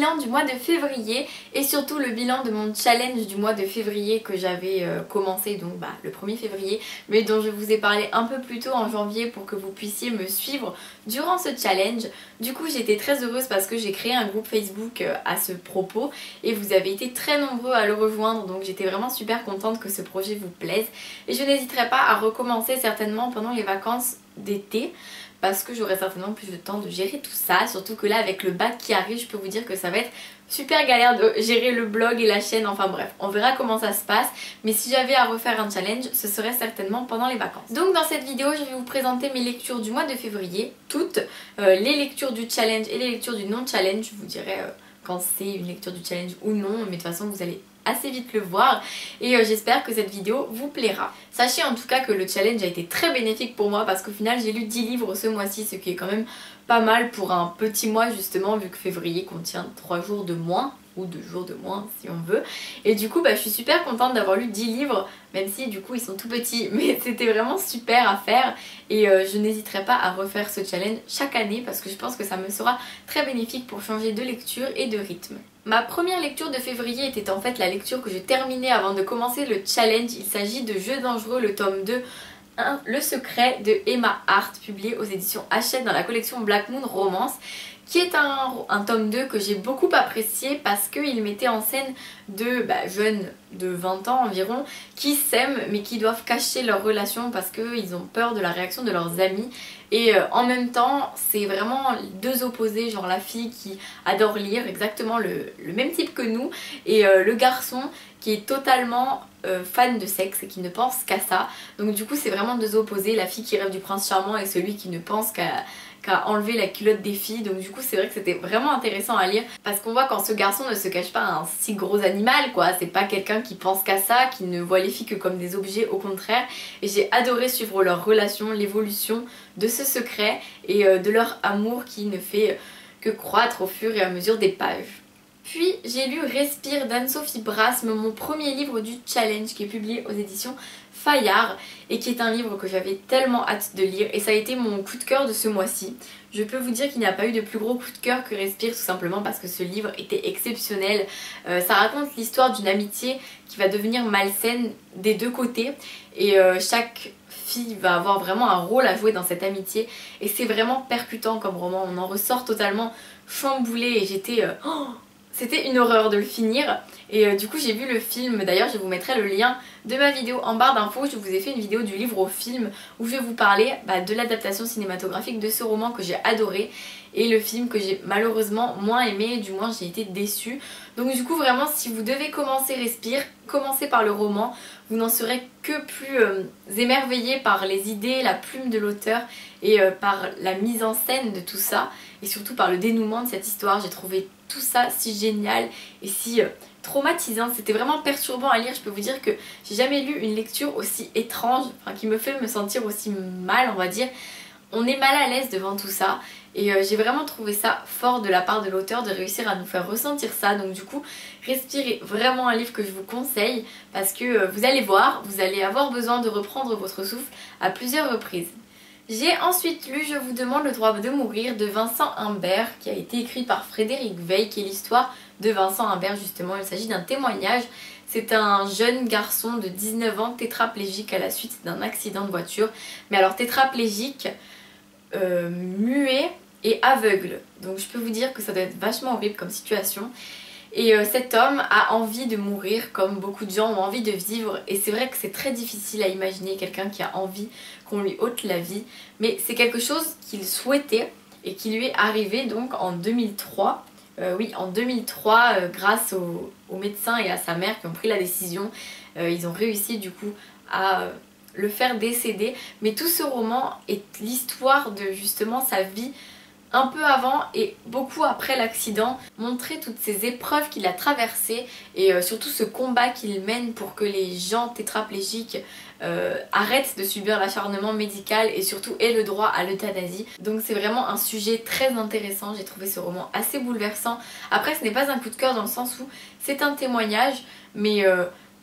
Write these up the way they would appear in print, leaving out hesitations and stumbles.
bilan du mois de février et surtout le bilan de mon challenge du mois de février que j'avais commencé donc le 1er février mais dont je vous ai parlé un peu plus tôt en janvier pour que vous puissiez me suivre durant ce challenge. Du coup j'étais très heureuse parce que j'ai créé un groupe Facebook à ce propos et vous avez été très nombreux à le rejoindre, donc j'étais vraiment super contente que ce projet vous plaise et je n'hésiterai pas à recommencer certainement pendant les vacances d'été parce que j'aurai certainement plus de temps de gérer tout ça, surtout que là avec le bac qui arrive je peux vous dire que ça va être super galère de gérer le blog et la chaîne, enfin bref, on verra comment ça se passe, mais si j'avais à refaire un challenge, ce serait certainement pendant les vacances. Donc dans cette vidéo, je vais vous présenter mes lectures du mois de février, toutes, les lectures du challenge et les lectures du non-challenge, je vous dirai quand c'est une lecture du challenge ou non, mais de toute façon vous allez assez vite le voir et j'espère que cette vidéo vous plaira. Sachez en tout cas que le challenge a été très bénéfique pour moi parce qu'au final j'ai lu 10 livres ce mois-ci, ce qui est quand même pas mal pour un petit mois justement vu que février contient 3 jours de moins ou 2 jours de moins si on veut, et du coup je suis super contente d'avoir lu 10 livres même si du coup ils sont tout petits, mais c'était vraiment super à faire et je n'hésiterai pas à refaire ce challenge chaque année parce que je pense que ça me sera très bénéfique pour changer de lecture et de rythme. Ma première lecture de février était en fait la lecture que j'ai terminée avant de commencer le challenge. Il s'agit de Jeux dangereux, le tome 2, Le secret de Emma Hart, publié aux éditions Hachette dans la collection Black Moon Romance, qui est un tome 2 que j'ai beaucoup apprécié parce qu'il mettait en scène deux jeunes de 20 ans environ qui s'aiment mais qui doivent cacher leur relation parce qu'ils ont peur de la réaction de leurs amis. Et en même temps c'est vraiment deux opposés, genre la fille qui adore lire, exactement le même type que nous, et le garçon qui est totalement fan de sexe et qui ne pense qu'à ça. Donc du coup c'est vraiment deux opposés, la fille qui rêve du prince charmant et celui qui ne pense qu'à enlever la culotte des filles. Donc du coup c'est vrai que c'était vraiment intéressant à lire parce qu'on voit quand ce garçon ne se cache pas un si gros animal quoi, c'est pas quelqu'un qui pense qu'à ça, qui ne voit les filles que comme des objets, au contraire. Et j'ai adoré suivre leur relation, l'évolution de ce secret et de leur amour qui ne fait que croître au fur et à mesure des pages. Puis j'ai lu Respire d'Anne-Sophie Brasme, mon premier livre du challenge qui est publié aux éditions Fayard et qui est un livre que j'avais tellement hâte de lire et ça a été mon coup de cœur de ce mois-ci. Je peux vous dire qu'il n'y a pas eu de plus gros coup de cœur que Respire, tout simplement parce que ce livre était exceptionnel. Ça raconte l'histoire d'une amitié qui va devenir malsaine des deux côtés et chaque fille va avoir vraiment un rôle à jouer dans cette amitié et c'est vraiment percutant comme roman, on en ressort totalement chamboulé et j'étais... C'était une horreur de le finir et du coup j'ai vu le film, d'ailleurs je vous mettrai le lien de ma vidéo en barre d'infos. Je vous ai fait une vidéo du livre au film où je vais vous parler de l'adaptation cinématographique de ce roman que j'ai adoré et le film que j'ai malheureusement moins aimé, du moins j'ai été déçue. Donc du coup vraiment si vous devez commencer Respire, commencez par le roman, vous n'en serez que plus émerveillé par les idées, la plume de l'auteur et par la mise en scène de tout ça et surtout par le dénouement de cette histoire. J'ai trouvé tout ça si génial et si traumatisant, c'était vraiment perturbant à lire. Je peux vous dire que j'ai jamais lu une lecture aussi étrange, qui me fait me sentir aussi mal, on va dire. On est mal à l'aise devant tout ça et j'ai vraiment trouvé ça fort de la part de l'auteur de réussir à nous faire ressentir ça. Donc du coup Respire est vraiment un livre que je vous conseille parce que vous allez voir, vous allez avoir besoin de reprendre votre souffle à plusieurs reprises. J'ai ensuite lu Je vous demande le droit de mourir de Vincent Humbert qui a été écrit par Frédéric Veil, qui est l'histoire de Vincent Humbert justement. Il s'agit d'un témoignage. C'est un jeune garçon de 19 ans tétraplégique à la suite d'un accident de voiture. Mais alors tétraplégique, muet et aveugle. Donc je peux vous dire que ça doit être vachement horrible comme situation. Et cet homme a envie de mourir comme beaucoup de gens ont envie de vivre et c'est vrai que c'est très difficile à imaginer quelqu'un qui a envie qu'on lui ôte la vie, mais c'est quelque chose qu'il souhaitait et qui lui est arrivé donc en 2003. Oui, en 2003 grâce aux médecins et à sa mère qui ont pris la décision, ils ont réussi du coup à le faire décéder. Mais tout ce roman est l'histoire de justement sa vie un peu avant et beaucoup après l'accident, montrer toutes ces épreuves qu'il a traversées et surtout ce combat qu'il mène pour que les gens tétraplégiques arrêtent de subir l'acharnement médical et surtout aient le droit à l'euthanasie. Donc c'est vraiment un sujet très intéressant, j'ai trouvé ce roman assez bouleversant. Après ce n'est pas un coup de cœur dans le sens où c'est un témoignage, mais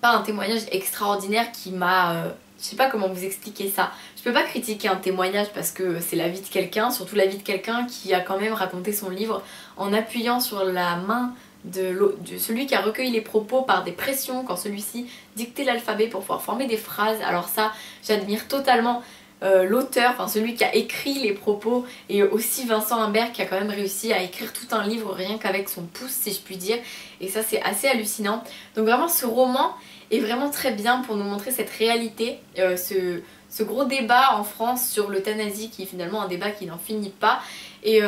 pas un témoignage extraordinaire qui m'a je sais pas comment vous expliquer ça. Je peux pas critiquer un témoignage parce que c'est la vie de quelqu'un, surtout la vie de quelqu'un qui a quand même raconté son livre en appuyant sur la main de celui qui a recueilli les propos par des pressions quand celui-ci dictait l'alphabet pour pouvoir former des phrases. Alors ça, j'admire totalement l'auteur, enfin celui qui a écrit les propos, et aussi Vincent Humbert qui a quand même réussi à écrire tout un livre rien qu'avec son pouce, si je puis dire, et ça c'est assez hallucinant. Donc vraiment ce roman est vraiment très bien pour nous montrer cette réalité, ce gros débat en France sur l'euthanasie qui est finalement un débat qui n'en finit pas. Et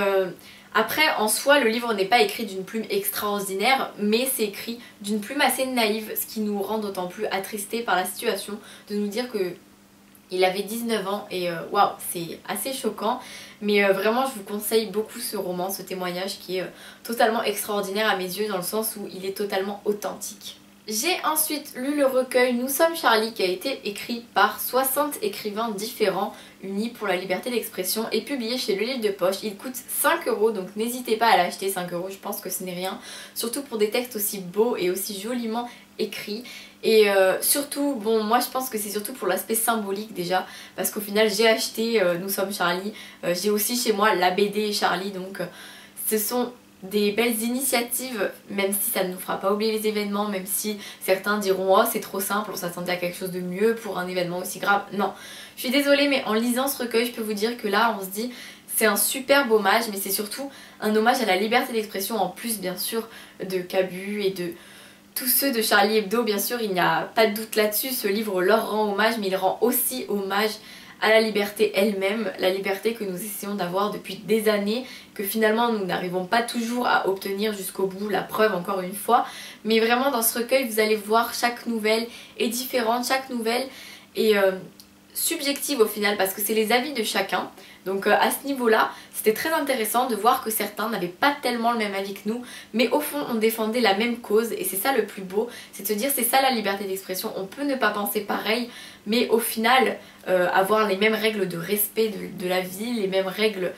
après, en soi, le livre n'est pas écrit d'une plume extraordinaire, mais c'est écrit d'une plume assez naïve, ce qui nous rend d'autant plus attristés par la situation, de nous dire que il avait 19 ans et waouh, c'est assez choquant. Mais vraiment, je vous conseille beaucoup ce roman, ce témoignage qui est totalement extraordinaire à mes yeux, dans le sens où il est totalement authentique. J'ai ensuite lu le recueil Nous sommes Charlie, qui a été écrit par 60 écrivains différents unis pour la liberté d'expression et publié chez Le Livre de Poche. Il coûte 5 €, donc n'hésitez pas à l'acheter. 5 €, je pense que ce n'est rien, surtout pour des textes aussi beaux et aussi joliment écrits. Et surtout, bon, moi je pense que c'est surtout pour l'aspect symbolique déjà, parce qu'au final j'ai acheté Nous sommes Charlie, j'ai aussi chez moi la BD Charlie, donc ce sont des belles initiatives, même si ça ne nous fera pas oublier les événements, même si certains diront oh c'est trop simple, on s'attendait à quelque chose de mieux pour un événement aussi grave. Non, je suis désolée, mais en lisant ce recueil je peux vous dire que là on se dit c'est un superbe hommage, mais c'est surtout un hommage à la liberté d'expression, en plus bien sûr de Cabu et de tous ceux de Charlie Hebdo. Bien sûr, il n'y a pas de doute là-dessus, ce livre leur rend hommage, mais il rend aussi hommage à la liberté elle-même, la liberté que nous essayons d'avoir depuis des années, que finalement nous n'arrivons pas toujours à obtenir jusqu'au bout, la preuve encore une fois. Mais vraiment dans ce recueil vous allez voir, chaque nouvelle est différente, chaque nouvelle est subjective au final, parce que c'est les avis de chacun. Donc à ce niveau-là, c'était très intéressant de voir que certains n'avaient pas tellement le même avis que nous, mais au fond on défendait la même cause, et c'est ça le plus beau, c'est de se dire c'est ça la liberté d'expression. On peut ne pas penser pareil, mais au final avoir les mêmes règles de respect de la vie, les mêmes règles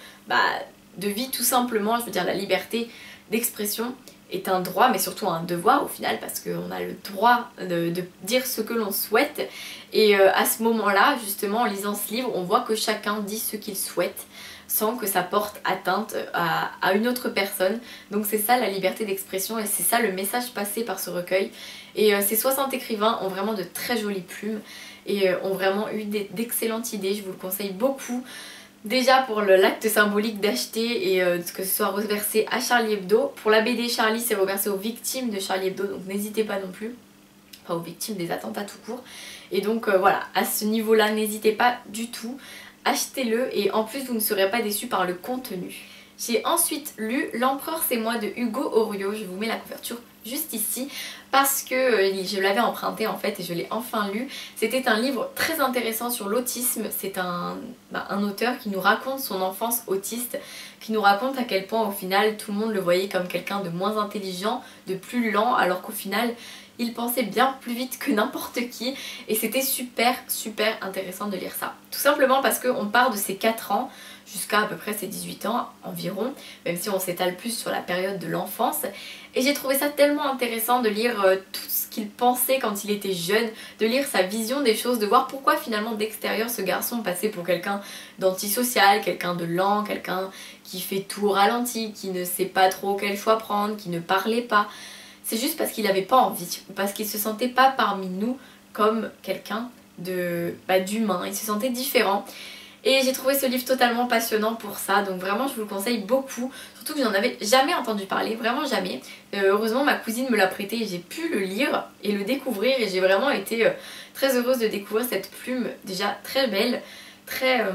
de vie tout simplement. Je veux dire, la liberté d'expression est un droit, mais surtout un devoir au final, parce qu'on a le droit de dire ce que l'on souhaite. Et à ce moment-là, justement, en lisant ce livre, on voit que chacun dit ce qu'il souhaite sans que ça porte atteinte à une autre personne. Donc c'est ça la liberté d'expression, et c'est ça le message passé par ce recueil. Et ces 60 écrivains ont vraiment de très jolies plumes et ont vraiment eu d'excellentes idées. Je vous le conseille beaucoup. Déjà pour l'acte symbolique d'acheter et que ce soit reversé à Charlie Hebdo. Pour la BD Charlie, c'est reversé aux victimes de Charlie Hebdo, donc n'hésitez pas non plus. Enfin aux victimes des attentats tout court. Et donc voilà, à ce niveau-là, n'hésitez pas du tout. Achetez-le, et en plus vous ne serez pas déçus par le contenu. J'ai ensuite lu L'Empereur c'est moi de Hugo Oriot. Je vous mets la couverture juste ici parce que je l'avais emprunté en fait et je l'ai enfin lu. C'était un livre très intéressant sur l'autisme. C'est un auteur qui nous raconte son enfance autiste, qui nous raconte à quel point au final tout le monde le voyait comme quelqu'un de moins intelligent, de plus lent, alors qu'au final il pensait bien plus vite que n'importe qui, et c'était super intéressant de lire ça. Tout simplement parce qu'on part de ses 4 ans jusqu'à peu près ses 18 ans environ, même si on s'étale plus sur la période de l'enfance. Et j'ai trouvé ça tellement intéressant de lire tout ce qu'il pensait quand il était jeune, de lire sa vision des choses, de voir pourquoi finalement d'extérieur ce garçon passait pour quelqu'un d'antisocial, quelqu'un de lent, quelqu'un qui fait tout au ralenti, qui ne sait pas trop quel choix prendre, qui ne parlait pas. C'est juste parce qu'il n'avait pas envie, ou parce qu'il se sentait pas parmi nous comme quelqu'un d'humain, il se sentait différent. Et j'ai trouvé ce livre totalement passionnant pour ça, donc vraiment je vous le conseille beaucoup, surtout que j'en avais jamais entendu parler, vraiment jamais. Heureusement ma cousine me l'a prêté et j'ai pu le lire et le découvrir, et j'ai vraiment été très heureuse de découvrir cette plume déjà très belle, très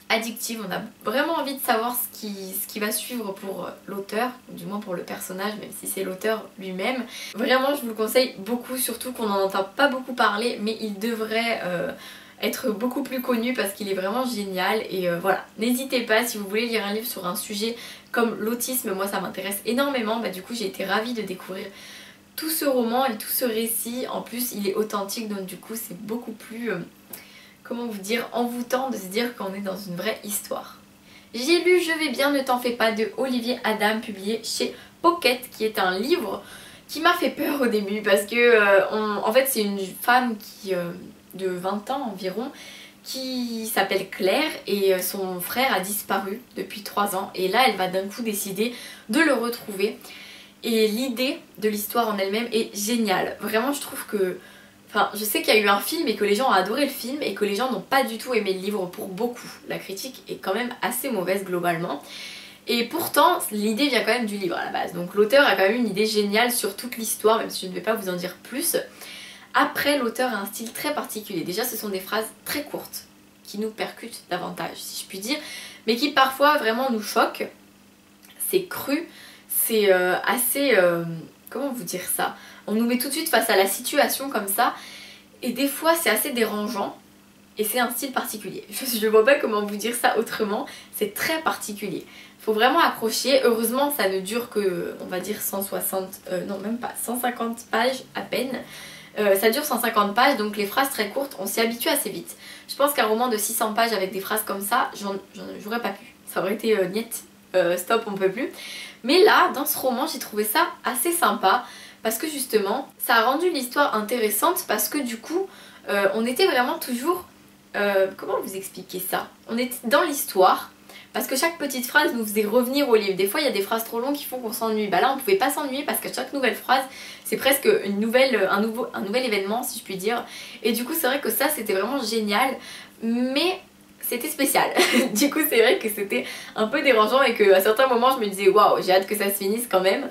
addictive. On a vraiment envie de savoir ce qui va suivre pour l'auteur, du moins pour le personnage, même si c'est l'auteur lui-même. Vraiment je vous le conseille beaucoup, surtout qu'on n'en entend pas beaucoup parler, mais il devrait être beaucoup plus connu parce qu'il est vraiment génial. Et voilà, n'hésitez pas si vous voulez lire un livre sur un sujet comme l'autisme, moi ça m'intéresse énormément. Du coup j'ai été ravie de découvrir tout ce roman et tout ce récit. En plus il est authentique, donc du coup c'est beaucoup plus, comment vous dire, envoûtant de se dire qu'on est dans une vraie histoire. J'ai lu Je vais bien, ne t'en fais pas de Olivier Adam, publié chez Pocket, qui est un livre qui m'a fait peur au début parce que en fait c'est une femme qui de 20 ans environ qui s'appelle Claire et son frère a disparu depuis 3 ans et là elle va d'un coup décider de le retrouver et l'idée de l'histoire en elle-même est géniale. Vraiment je trouve que... Enfin je sais qu'il y a eu un film et que les gens ont adoré le film et que les gens n'ont pas du tout aimé le livre pour beaucoup. La critique est quand même assez mauvaise globalement. Et pourtant, l'idée vient quand même du livre à la base. Donc l'auteur a quand même une idée géniale sur toute l'histoire, même si je ne vais pas vous en dire plus. Après, l'auteur a un style très particulier. Déjà, ce sont des phrases très courtes, qui nous percutent davantage, si je puis dire, mais qui parfois vraiment nous choquent. C'est cru, c'est assez... comment vous dire ça? On nous met tout de suite face à la situation comme ça, et des fois c'est assez dérangeant. Et c'est un style particulier. Je vois pas comment vous dire ça autrement. C'est très particulier. Faut vraiment accrocher. Heureusement, ça ne dure que, on va dire, 160... non, même pas. 150 pages à peine. Ça dure 150 pages, donc les phrases très courtes, on s'y habitue assez vite. Je pense qu'un roman de 600 pages avec des phrases comme ça, j'aurais pas pu. Ça aurait été niet. Stop, on peut plus. Mais là, dans ce roman, j'ai trouvé ça assez sympa. Parce que justement, ça a rendu l'histoire intéressante. Parce que du coup, on était vraiment toujours... comment vous expliquer ça? On était dans l'histoire parce que chaque petite phrase nous faisait revenir au livre. Des fois il y a des phrases trop longues qui font qu'on s'ennuie. Bah là on pouvait pas s'ennuyer parce qu'à chaque nouvelle phrase c'est presque un nouvel événement si je puis dire. Et du coup c'est vrai que ça c'était vraiment génial. Mais c'était spécial. Du coup c'est vrai que c'était un peu dérangeant et qu'à certains moments je me disais waouh j'ai hâte que ça se finisse quand même.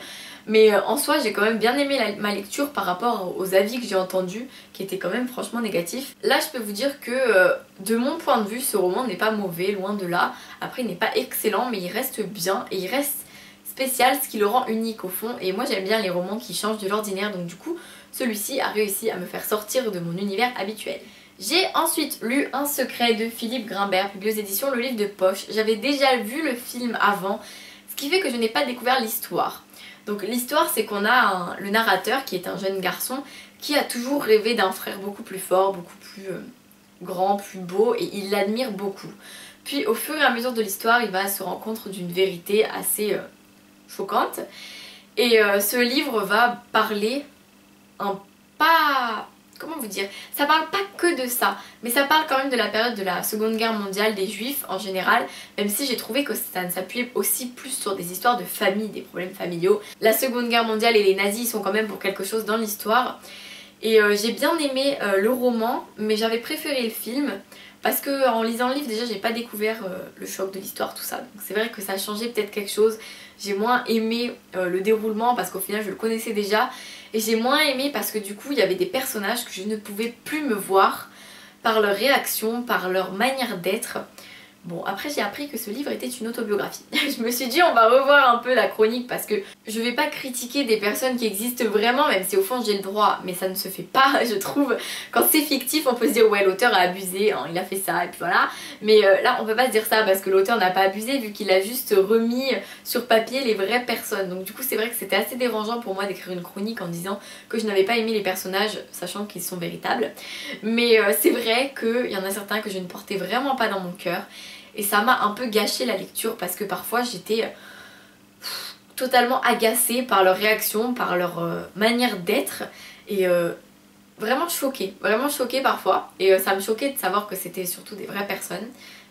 Mais en soi j'ai quand même bien aimé ma lecture par rapport aux avis que j'ai entendus qui étaient quand même franchement négatifs. Là je peux vous dire que de mon point de vue ce roman n'est pas mauvais, loin de là. Après il n'est pas excellent mais il reste bien et il reste spécial, ce qui le rend unique au fond. Et moi j'aime bien les romans qui changent de l'ordinaire, donc du coup celui-ci a réussi à me faire sortir de mon univers habituel. J'ai ensuite lu Un secret de Philippe Grimbert, publié aux éditions Le Livre de Poche. J'avais déjà vu le film avant, ce qui fait que je n'ai pas découvert l'histoire. Donc l'histoire c'est qu'on a le narrateur qui est un jeune garçon qui a toujours rêvé d'un frère beaucoup plus fort, beaucoup plus grand, plus beau et il l'admire beaucoup. Puis au fur et à mesure de l'histoire il va se rendre compte d'une vérité assez choquante et ce livre va parler pas... Comment vous dire? Ça parle pas que de ça, mais ça parle quand même de la période de la Seconde Guerre mondiale, des Juifs en général, même si j'ai trouvé que ça ne s'appuyait aussi plus sur des histoires de famille, des problèmes familiaux. La Seconde Guerre mondiale et les nazis sont quand même pour quelque chose dans l'histoire. Et j'ai bien aimé le roman, mais j'avais préféré le film, parce que en lisant le livre déjà j'ai pas découvert le choc de l'histoire, tout ça. Donc c'est vrai que ça a changé peut-être quelque chose. J'ai moins aimé le déroulement parce qu'au final je le connaissais déjà. Et j'ai moins aimé parce que du coup il y avait des personnages que je ne pouvais plus me voir par leur réaction, par leur manière d'être. Bon après j'ai appris que ce livre était une autobiographie. Je me suis dit on va revoir un peu la chronique parce que je vais pas critiquer des personnes qui existent vraiment, même si au fond j'ai le droit, mais ça ne se fait pas je trouve. Quand c'est fictif on peut se dire ouais l'auteur a abusé, hein, il a fait ça et puis voilà. Mais là on peut pas se dire ça parce que l'auteur n'a pas abusé vu qu'il a juste remis sur papier les vraies personnes. Donc du coup c'est vrai que c'était assez dérangeant pour moi d'écrire une chronique en disant que je n'avais pas aimé les personnages sachant qu'ils sont véritables. Mais c'est vrai qu'il y en a certains que je ne portais vraiment pas dans mon cœur. Et ça m'a un peu gâché la lecture parce que parfois j'étais totalement agacée par leur réaction, par leur manière d'être et vraiment choquée parfois. Et ça me choquait de savoir que c'était surtout des vraies personnes.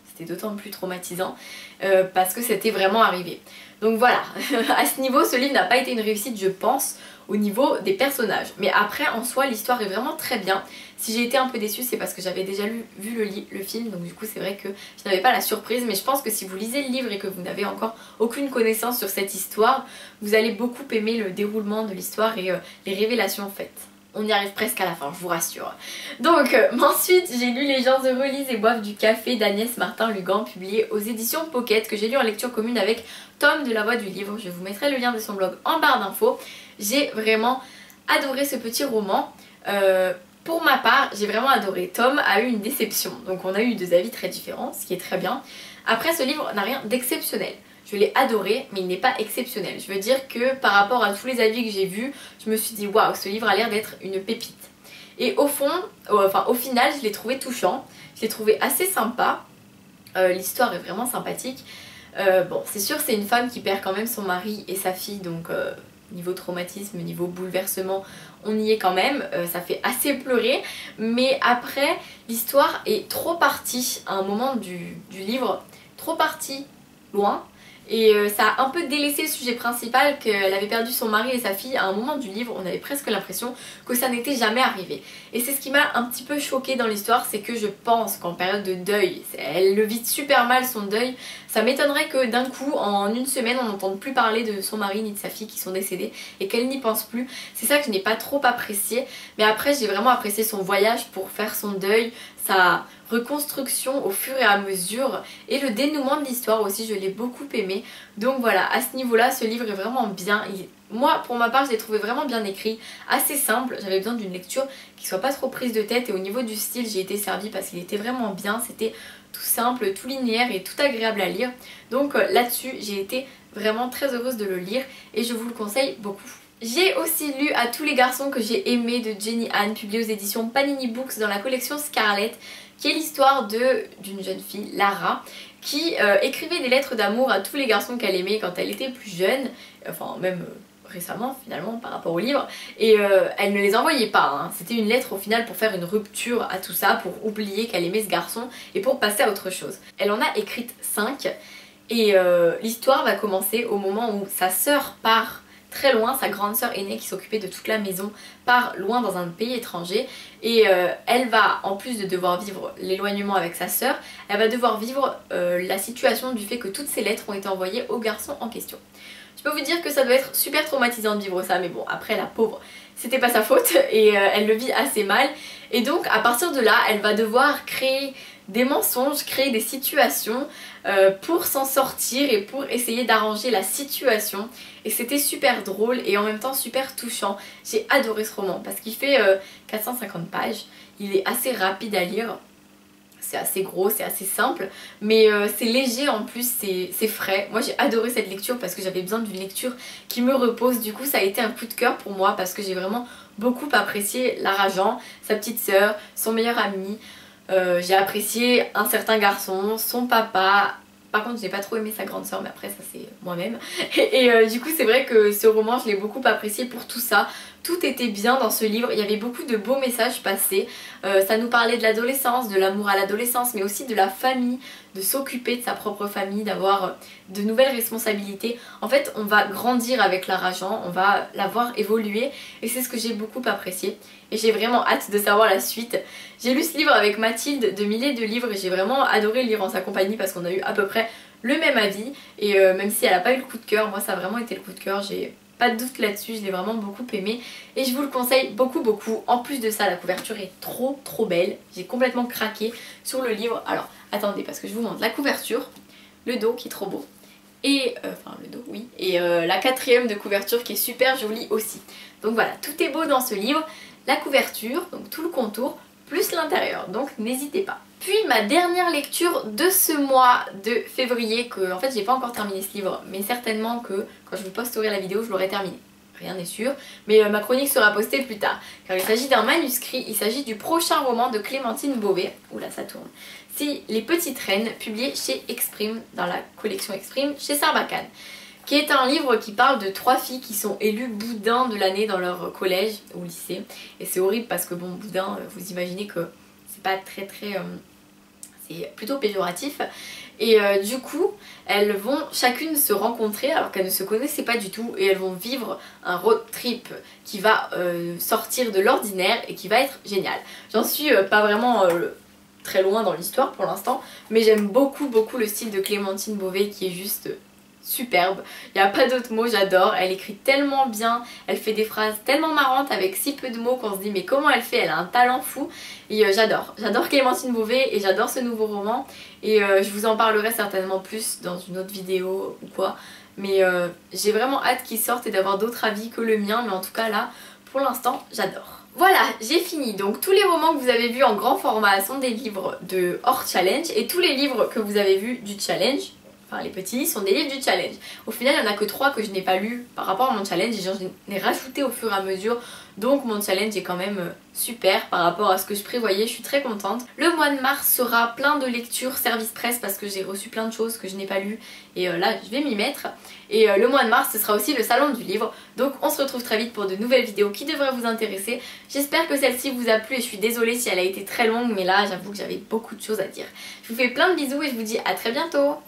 C'était d'autant plus traumatisant parce que c'était vraiment arrivé. Donc voilà, à ce niveau ce livre n'a pas été une réussite je pense au niveau des personnages. Mais après en soi l'histoire est vraiment très bien. Si j'ai été un peu déçue c'est parce que j'avais déjà vu le film, donc du coup c'est vrai que je n'avais pas la surprise. Mais je pense que si vous lisez le livre et que vous n'avez encore aucune connaissance sur cette histoire, vous allez beaucoup aimer le déroulement de l'histoire et les révélations faites. On y arrive presque à la fin, je vous rassure. Donc ensuite j'ai lu Les gens heureux lisent et boivent du café d'Agnès Martin-Lugan, publié aux éditions Pocket, que j'ai lu en lecture commune avec Tom de La Voix du Livre. Je vous mettrai le lien de son blog en barre d'infos. J'ai vraiment adoré ce petit roman. Pour ma part, j'ai vraiment adoré. Tom a eu une déception, donc on a eu deux avis très différents, ce qui est très bien. Après ce livre n'a rien d'exceptionnel. Je l'ai adoré, mais il n'est pas exceptionnel. Je veux dire que par rapport à tous les avis que j'ai vus, je me suis dit waouh, ce livre a l'air d'être une pépite. Et au fond, au final, je l'ai trouvé touchant, je l'ai trouvé assez sympa. L'histoire est vraiment sympathique. Bon, c'est sûr, c'est une femme qui perd quand même son mari et sa fille, donc niveau traumatisme, niveau bouleversement, on y est quand même, ça fait assez pleurer, mais après l'histoire est trop partie à un moment du livre, trop partie loin. Et ça a un peu délaissé le sujet principal, qu'elle avait perdu son mari et sa fille à un moment du livre. On avait presque l'impression que ça n'était jamais arrivé. Et c'est ce qui m'a un petit peu choquée dans l'histoire, c'est que je pense qu'en période de deuil, elle le vit super mal son deuil. Ça m'étonnerait que d'un coup, en une semaine, on n'entende plus parler de son mari ni de sa fille qui sont décédés et qu'elle n'y pense plus. C'est ça que je n'ai pas trop apprécié. Mais après, j'ai vraiment apprécié son voyage pour faire son deuil, sa reconstruction au fur et à mesure et le dénouement de l'histoire aussi, je l'ai beaucoup aimé. Donc voilà, à ce niveau là ce livre est vraiment bien. Moi pour ma part je l'ai trouvé vraiment bien écrit, assez simple, j'avais besoin d'une lecture qui soit pas trop prise de tête et au niveau du style j'ai été servie parce qu'il était vraiment bien, c'était tout simple, tout linéaire et tout agréable à lire. Donc là-dessus j'ai été vraiment très heureuse de le lire et je vous le conseille beaucoup. J'ai aussi lu À tous les garçons que j'ai aimés de Jenny Han, publié aux éditions Panini Books dans la collection Scarlet, qui est l'histoire d'une jeune fille, Lara, qui écrivait des lettres d'amour à tous les garçons qu'elle aimait quand elle était plus jeune, enfin même récemment finalement par rapport au livre, et elle ne les envoyait pas, hein. C'était une lettre au final pour faire une rupture à tout ça, pour oublier qu'elle aimait ce garçon et pour passer à autre chose. Elle en a écrite 5 et l'histoire va commencer au moment où sa sœur part très loin, sa grande sœur aînée qui s'occupait de toute la maison part loin dans un pays étranger et elle va, en plus de devoir vivre l'éloignement avec sa sœur, elle va devoir vivre la situation du fait que toutes ces lettres ont été envoyées au garçon en question. Je peux vous dire que ça doit être super traumatisant de vivre ça, mais bon, après la pauvre, c'était pas sa faute et elle le vit assez mal. Et donc à partir de là, elle va devoir créer des mensonges, créer des situations pour s'en sortir et pour essayer d'arranger la situation. Et c'était super drôle et en même temps super touchant. J'ai adoré ce roman parce qu'il fait 450 pages, il est assez rapide à lire. C'est assez gros, c'est assez simple, mais c'est léger en plus, c'est frais. Moi j'ai adoré cette lecture parce que j'avais besoin d'une lecture qui me repose. Du coup ça a été un coup de cœur pour moi parce que j'ai vraiment beaucoup apprécié Lara Jean, sa petite sœur, son meilleur ami. J'ai apprécié un certain garçon, son papa. Par contre j'ai pas trop aimé sa grande sœur, mais après ça c'est moi-même. Et du coup c'est vrai que ce roman je l'ai beaucoup apprécié pour tout ça. Tout était bien dans ce livre, il y avait beaucoup de beaux messages passés. Ça nous parlait de l'adolescence, de l'amour à l'adolescence, mais aussi de la famille, de s'occuper de sa propre famille, d'avoir de nouvelles responsabilités. En fait on va grandir avec Lara Jean, on va la voir évoluer et c'est ce que j'ai beaucoup apprécié. Et j'ai vraiment hâte de savoir la suite. J'ai lu ce livre avec Mathilde de Milliers de livres et j'ai vraiment adoré le lire en sa compagnie parce qu'on a eu à peu près le même avis. Et même si elle n'a pas eu le coup de cœur, moi ça a vraiment été le coup de cœur, j'ai pas de doute là-dessus, je l'ai vraiment beaucoup aimé et je vous le conseille beaucoup beaucoup. En plus de ça la couverture est trop belle, j'ai complètement craqué sur le livre. Alors attendez parce que je vous montre la couverture, le dos qui est trop beau et enfin le dos oui, et la quatrième de couverture qui est super jolie aussi. Donc voilà, tout est beau dans ce livre, la couverture, donc tout le contour plus l'intérieur, donc n'hésitez pas. Puis ma dernière lecture de ce mois de février, que en fait j'ai pas encore terminé ce livre, mais certainement que quand je vous posterai la vidéo je l'aurai terminé. Rien n'est sûr, mais ma chronique sera postée plus tard. Car il s'agit d'un manuscrit, il s'agit du prochain roman de Clémentine Beauvais. Oula ça tourne. C'est Les Petites Reines, publié chez Exprime, dans la collection Exprime, chez Sarbacane. Qui est un livre qui parle de 3 filles qui sont élues boudins de l'année dans leur collège ou lycée. Et c'est horrible parce que bon, boudin, vous imaginez que c'est pas très c'est plutôt péjoratif. Et du coup, elles vont chacune se rencontrer alors qu'elles ne se connaissaient pas du tout. Et elles vont vivre un road trip qui va sortir de l'ordinaire et qui va être génial. J'en suis pas vraiment très loin dans l'histoire pour l'instant. Mais j'aime beaucoup le style de Clémentine Beauvais qui est juste superbe, il n'y a pas d'autre mot, j'adore, elle écrit tellement bien, elle fait des phrases tellement marrantes avec si peu de mots qu'on se dit mais comment elle fait, elle a un talent fou et j'adore Clémentine Beauvais et j'adore ce nouveau roman et je vous en parlerai certainement plus dans une autre vidéo ou quoi, mais j'ai vraiment hâte qu'il sorte et d'avoir d'autres avis que le mien, mais en tout cas là pour l'instant j'adore. Voilà, j'ai fini. Donc tous les romans que vous avez vus en grand format sont des livres de hors challenge et tous les livres que vous avez vus du challenge, enfin les petits, sont des livres du challenge. Au final, il n'y en a que 3 que je n'ai pas lus par rapport à mon challenge et j'en ai rajouté au fur et à mesure. Donc mon challenge est quand même super par rapport à ce que je prévoyais, je suis très contente. Le mois de mars sera plein de lectures service presse parce que j'ai reçu plein de choses que je n'ai pas lues et là je vais m'y mettre. Et le mois de mars ce sera aussi le salon du livre. Donc on se retrouve très vite pour de nouvelles vidéos qui devraient vous intéresser. J'espère que celle-ci vous a plu et je suis désolée si elle a été très longue mais là j'avoue que j'avais beaucoup de choses à dire. Je vous fais plein de bisous et je vous dis à très bientôt.